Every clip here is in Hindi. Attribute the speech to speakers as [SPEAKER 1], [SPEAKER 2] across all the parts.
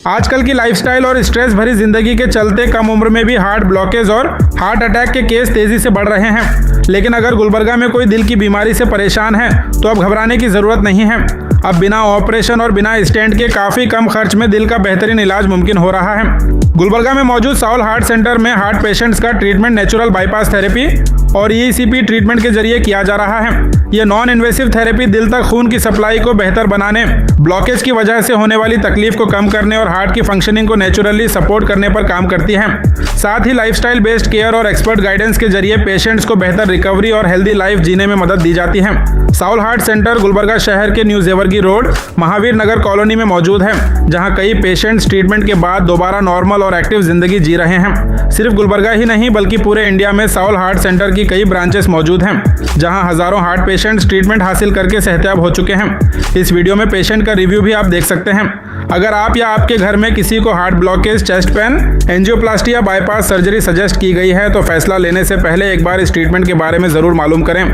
[SPEAKER 1] आजकल की लाइफस्टाइल और स्ट्रेस भरी जिंदगी के चलते कम उम्र में भी हार्ट ब्लॉकेज और हार्ट अटैक के केस तेजी से बढ़ रहे हैं। लेकिन अगर गुलबर्गा में कोई दिल की बीमारी से परेशान है तो अब घबराने की जरूरत नहीं है। अब बिना ऑपरेशन और बिना स्टेंट के काफी कम खर्च में दिल का बेहतरीन इलाज मुमकिन हो रहा है। गुलबर्गा में मौजूद साउल हार्ट सेंटर में हार्ट पेशेंट्स का ट्रीटमेंट नेचुरल बाईपास थेरेपी और ECP ट्रीटमेंट के जरिए किया जा रहा है। ये नॉन इन्वेसिव थेरेपी दिल तक खून की सप्लाई को बेहतर बनाने, ब्लॉकेज की वजह से होने वाली तकलीफ को कम करने और हार्ट की फंक्शनिंग को नेचुरली सपोर्ट करने पर काम करती है। साथ ही लाइफस्टाइल बेस्ड केयर और एक्सपर्ट गाइडेंस के जरिए पेशेंट्स को बेहतर रिकवरी और हेल्दी लाइफ जीने में मदद दी जाती है। साउल हार्ट सेंटर गुलबर्गा शहर के न्यू जेवर्गी रोड महावीर नगर कॉलोनी में मौजूद है, जहां कई पेशेंट्स ट्रीटमेंट के बाद दोबारा नॉर्मल और एक्टिव जिंदगी जी रहे हैं। सिर्फ गुलबर्गा ही नहीं बल्कि पूरे इंडिया में साउल हार्ट सेंटर की कई ब्रांचेस मौजूद हैं, जहां हजारों हार्ट पेशेंट्स ट्रीटमेंट हासिल करके सेहतयाब हो चुके हैं। इस वीडियो में पेशेंट का रिव्यू भी आप देख सकते हैं। अगर आप या आपके घर में किसी को heart blockage, chest pain, angioplasty या बाईपास सर्जरी सजेस्ट की गई है तो फैसला लेने से पहले एक बार इस ट्रीटमेंट के बारे में जरूर मालूम करें।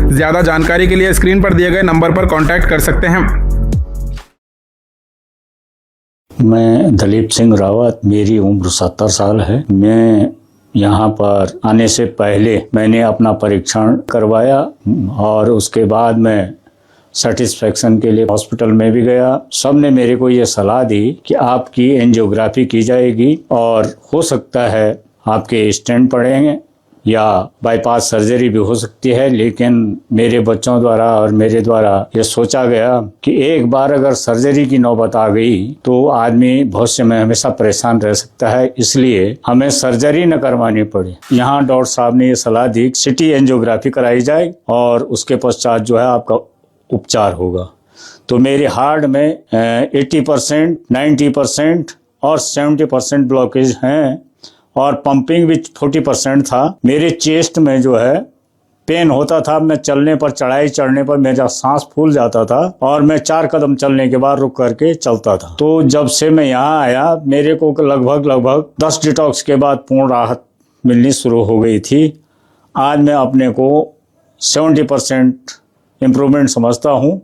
[SPEAKER 1] ज्यादा जानकारी के लिए स्क्रीन पर दिए गए नंबर पर कॉन्टैक्ट कर सकते हैं।
[SPEAKER 2] मैं दलीप सिंह रावत, मेरी उम्र 70 साल है। मैं यहाँ पर आने से पहले मैंने अपना परीक्षण करवाया और उसके बाद मैं सेटिस्फेक्शन के लिए हॉस्पिटल में भी गया। सब ने मेरे को ये सलाह दी कि आपकी एंजियोग्राफी की जाएगी और हो सकता है आपके स्टेंट पड़ेंगे या बाईपास सर्जरी भी हो सकती है। लेकिन मेरे बच्चों द्वारा और मेरे द्वारा ये सोचा गया कि एक बार अगर सर्जरी की नौबत आ गई तो आदमी भविष्य में हमेशा परेशान रह सकता है, इसलिए हमें सर्जरी न करवानी पड़ी। यहाँ डॉक्टर साहब ने ये सलाह दी सिटी एंजियोग्राफी कराई जाए और उसके पश्चात जो है आपका उपचार होगा। तो मेरे हार्ट में 80%, 90% और 70% ब्लॉकेज हैं और पंपिंग भी 40% था। मेरे चेस्ट में जो है पेन होता था। मैं चलने पर, चढ़ाई चढ़ने पर मेरा सांस फूल जाता था और मैं 4 कदम चलने के बाद रुक करके चलता था। तो जब से मैं यहाँ आया मेरे को लगभग 10 डिटॉक्स के बाद पूर्ण राहत मिलनी शुरू हो गई थी। आज मैं अपने को 70% इम्प्रूवमेंट समझता हूँ।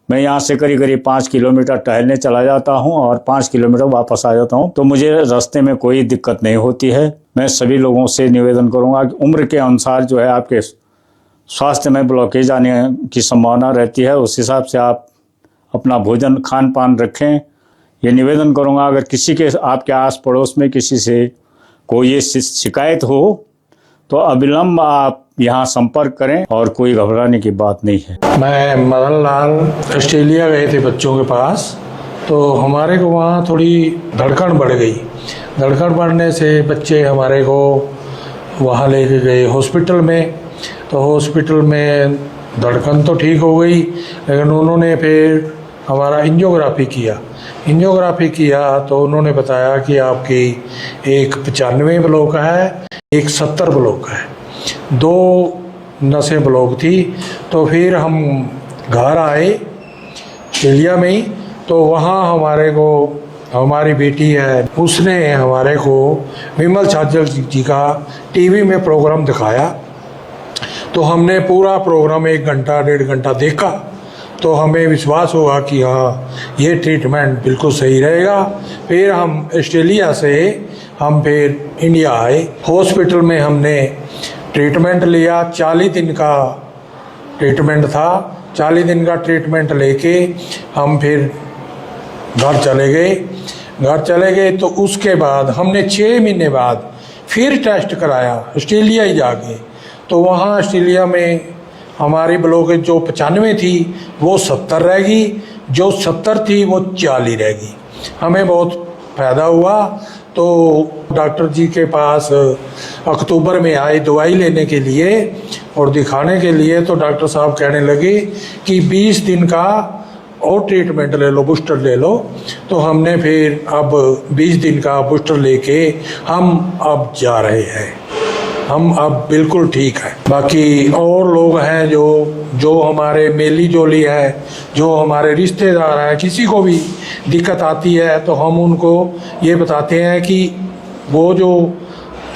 [SPEAKER 2] मैं यहाँ से करीब 5 किलोमीटर टहलने चला जाता हूँ और 5 किलोमीटर वापस आ जाता हूँ, तो मुझे रास्ते में कोई दिक्कत नहीं होती है। मैं सभी लोगों से निवेदन करूँगा कि उम्र के अनुसार जो है आपके स्वास्थ्य में ब्लॉकेज आने की संभावना रहती है, उस हिसाब से आप अपना भोजन खान पान रखें। ये निवेदन करूँगा अगर किसी के आपके आस पड़ोस में किसी से कोई ये शिकायत हो तो अविलंब आप यहाँ संपर्क करें और कोई घबराने की बात नहीं है।
[SPEAKER 3] मैं मदन लाल ऑस्ट्रेलिया गए थे बच्चों के पास, तो हमारे को वहाँ थोड़ी धड़कन बढ़ गई। धड़कन बढ़ने से बच्चे हमारे को वहाँ लेके गए हॉस्पिटल में। तो हॉस्पिटल में धड़कन तो ठीक हो गई, लेकिन उन्होंने फिर हमारा एंजियोग्राफी किया तो उन्होंने बताया कि आपकी एक 95 ब्लॉक है, एक 70 ब्लॉक है, 2 नसें ब्लॉक थी। तो फिर हम घर आए ऑस्ट्रेलिया में ही, तो वहाँ हमारे को हमारी बेटी है उसने हमारे को विमल छाजल जी का टीवी में प्रोग्राम दिखाया। तो हमने पूरा प्रोग्राम 1 घंटा 1.5 घंटा देखा, तो हमें विश्वास हुआ कि हाँ ये ट्रीटमेंट बिल्कुल सही रहेगा। फिर हम ऑस्ट्रेलिया से हम फिर इंडिया आए। हॉस्पिटल में हमने ट्रीटमेंट लिया। 40 दिन का ट्रीटमेंट था। 40 दिन का ट्रीटमेंट लेके हम फिर घर चले गए। तो उसके बाद हमने 6 महीने बाद फिर टेस्ट कराया ऑस्ट्रेलिया ही जाके। तो वहाँ ऑस्ट्रेलिया में हमारी ब्लॉकेज जो 95 थी वो 70 रह गई, जो 70 थी वो 40 रह गई। हमें बहुत फ़ायदा हुआ। तो डॉक्टर जी के पास अक्टूबर में आए दवाई लेने के लिए और दिखाने के लिए। तो डॉक्टर साहब कहने लगे कि 20 दिन का और ट्रीटमेंट ले लो, बूस्टर ले लो। तो हमने फिर अब 20 दिन का बूस्टर लेके हम अब जा रहे हैं। हम अब बिल्कुल ठीक है। बाकी और लोग हैं जो हमारे मेली जोली है, जो हमारे रिश्तेदार हैं, किसी को भी दिक्कत आती है तो हम उनको ये बताते हैं कि वो जो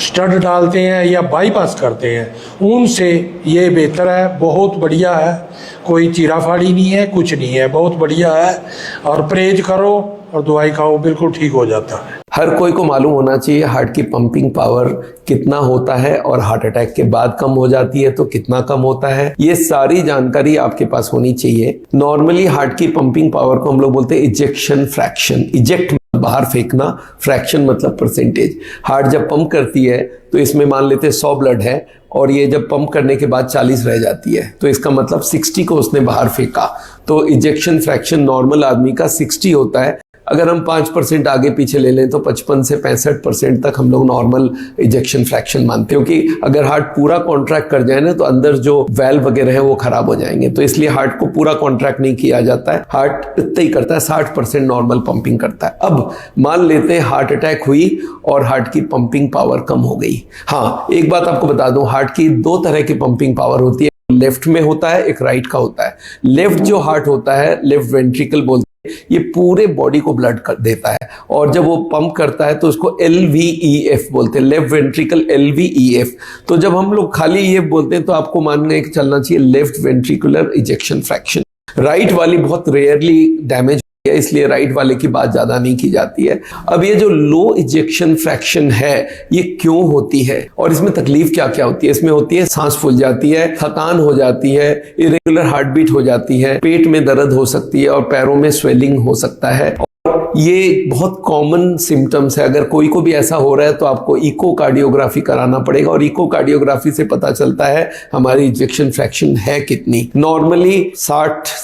[SPEAKER 3] स्टड डालते हैं या बाईपास करते हैं उनसे ये बेहतर है, बहुत बढ़िया है। कोई चीराफाड़ी नहीं है, कुछ नहीं है, बहुत बढ़िया है। और परहेज करो और दवाई खाओ, बिल्कुल ठीक हो जाता है।
[SPEAKER 4] हर कोई को मालूम होना चाहिए हार्ट की पंपिंग पावर कितना होता है और हार्ट अटैक के बाद कम हो जाती है तो कितना कम होता है, ये सारी जानकारी आपके पास होनी चाहिए। नॉर्मली हार्ट की पंपिंग पावर को हम लोग बोलते हैं इजेक्शन फ्रैक्शन। इजेक्ट बाहर फेंकना, फ्रैक्शन मतलब परसेंटेज। हार्ट जब पंप करती है तो इसमें मान लेते हैं 100 ब्लड है और ये जब पंप करने के बाद 40 रह जाती है, तो इसका मतलब 60 को उसने बाहर फेंका। तो इजेक्शन फ्रैक्शन नॉर्मल आदमी का 60 होता है। अगर हम 5% आगे पीछे ले लें तो 55 से 65% तक हम लोग नॉर्मल इजेक्शन फ्रैक्शन मानते हैं, क्योंकि अगर हार्ट पूरा कॉन्ट्रैक्ट कर जाए ना तो अंदर जो वेल्व वगैरह है वो खराब हो जाएंगे, तो इसलिए हार्ट को पूरा कॉन्ट्रैक्ट नहीं किया जाता है। हार्ट इतना ही करता है, 60% नॉर्मल पंपिंग करता है। अब मान लेते हैं हार्ट अटैक हुई और हार्ट की पंपिंग पावर कम हो गई। हाँ, एक बात आपको बता दूं, हार्ट की 2 तरह की पंपिंग पावर होती है, लेफ्ट में होता है, एक राइट का होता है। लेफ्ट जो हार्ट होता है, लेफ्ट वेंट्रिकल बोलते हैं, ये पूरे बॉडी को ब्लड कर देता है और जब वो पंप करता है तो उसको LVEF बोलते हैं, लेफ्ट वेंट्रिकल LVEF। तो जब हम लोग खाली ये बोलते हैं तो आपको मानने चलना चाहिए left ventricular ejection fraction. Right वाली बहुत रेयरली डैमेज है, इसलिए राइट वाले की बात ज्यादा नहीं की जाती है। अब ये जो लो इजेक्शन फ्रैक्शन है ये क्यों होती है और इसमें तकलीफ क्या क्या होती है? इसमें होती है सांस फूल जाती है, थकान हो जाती है, इरेगुलर हार्ट बीट हो जाती है, पेट में दर्द हो सकती है और पैरों में स्वेलिंग हो सकता है। और ये बहुत कॉमन सिम्टम्स है। अगर कोई को भी ऐसा हो रहा है तो आपको इकोकार्डियोग्राफी कराना पड़ेगा और इकोकार्डियोग्राफी से पता चलता है हमारी इजेक्शन फ्रैक्शन है कितनी। नॉर्मली 60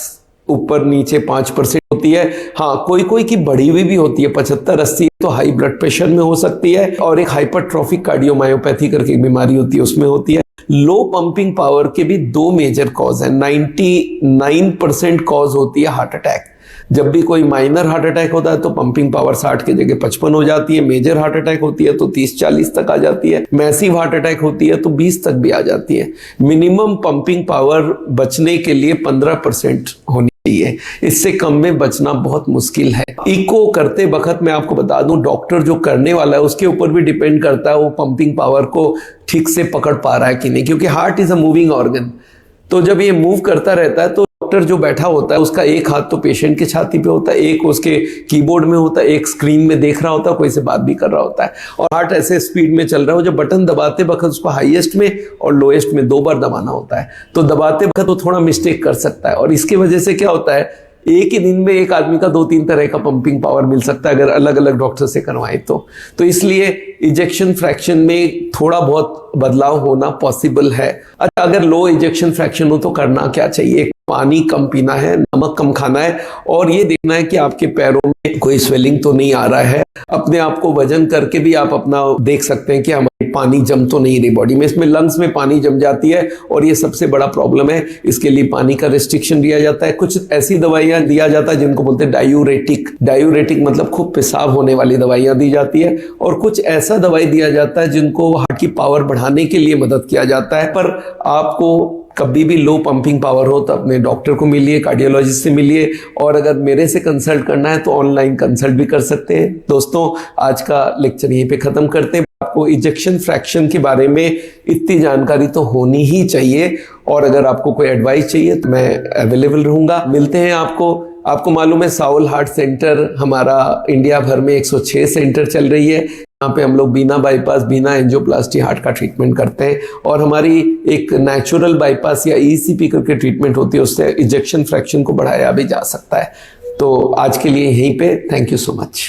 [SPEAKER 4] ऊपर नीचे 5% होती है। हाँ, कोई कोई की बढ़ी हुई भी होती है, 75-80 तो हाई ब्लड प्रेशर में हो सकती है और एक हाइपरट्रॉफिक कार्डियोमायोपैथी करके एक बीमारी होती है, उसमें होती है। लो पंपिंग पावर के भी 2 मेजर कॉज है। 99% कॉज होती है हार्ट अटैक। जब भी कोई माइनर हार्ट अटैक होता है तो पंपिंग पावर 60 की जगह 55 हो जाती है। मेजर हार्ट अटैक होती है तो 30-40 तक आ जाती है। मैसिव हार्ट अटैक होती है तो 20 तक भी आ जाती है। मिनिमम पंपिंग पावर बचने के लिए 15% होनी चाहिए, इससे कम में बचना बहुत मुश्किल है। इको करते वक्त मैं आपको बता दूं, डॉक्टर जो करने वाला है उसके ऊपर भी डिपेंड करता है वो पंपिंग पावर को ठीक से पकड़ पा रहा है कि नहीं, क्योंकि heart is a moving organ. तो जब ये मूव करता रहता है तो डॉक्टर जो बैठा होता है उसका एक हाथ तो पेशेंट की छाती पे होता है, एक उसके कीबोर्ड में होता है, एक स्क्रीन में देख रहा होता है, कोई से बात भी कर रहा होता है। और हार्ट ऐसे स्पीड में चल रहा हो, जब बटन दबाते वक्त उसको हाईएस्ट में और लोएस्ट में 2 बार दबाना होता है, तो दबाते वक्त वो थोड़ा मिस्टेक कर सकता है। और इसकी वजह से क्या होता है, एक ही दिन में एक आदमी का 2-3 तरह का पंपिंग पावर मिल सकता है अगर अलग अलग डॉक्टर से करवाएं तो इसलिए इजेक्शन फ्रैक्शन में थोड़ा बहुत बदलाव होना पॉसिबल है। अच्छा, अगर लो इजेक्शन फ्रैक्शन हो तो करना क्या चाहिए? पानी कम पीना है, नमक कम खाना है और ये देखना है कि आपके पैरों में कोई स्वेलिंग तो नहीं आ रहा है। अपने आप को वजन करके भी आप अपना देख सकते हैं कि हमारे पानी जम तो नहीं रही बॉडी में। इसमें लंग्स में पानी जम जाती है और ये सबसे बड़ा प्रॉब्लम है। इसके लिए पानी का रिस्ट्रिक्शन दिया जाता है। कुछ ऐसी दवाइयां दिया जाता है जिनको बोलते हैं डायूरेटिक। डायूरेटिक मतलब खूब पेशाब होने वाली दवाइयां दी जाती है और कुछ ऐसा दवाई दिया जाता है जिनको हार्ट की पावर बढ़ाने के लिए मदद किया जाता है। पर आपको कभी भी लो पंपिंग पावर हो तो अपने डॉक्टर को मिलिए, कार्डियोलॉजिस्ट से मिलिए और अगर मेरे से कंसल्ट करना है तो ऑनलाइन कंसल्ट भी कर सकते हैं। दोस्तों, आज का लेक्चर यहीं पे खत्म करते हैं। आपको इजेक्शन फ्रैक्शन के बारे में इतनी जानकारी तो होनी ही चाहिए और अगर आपको कोई एडवाइस चाहिए तो मैं अवेलेबल रहूंगा। मिलते हैं आपको मालूम है साउल हार्ट सेंटर हमारा इंडिया भर में 106 सेंटर चल रही है। यहाँ पे हम लोग बिना बाईपास, बिना एंजियोप्लास्टी हार्ट का ट्रीटमेंट करते हैं और हमारी एक नेचुरल बाईपास या ECP करके ट्रीटमेंट होती है, उससे इजेक्शन फ्रैक्शन को बढ़ाया भी जा सकता है। तो आज के लिए यहीं पे, थैंक यू सो मच।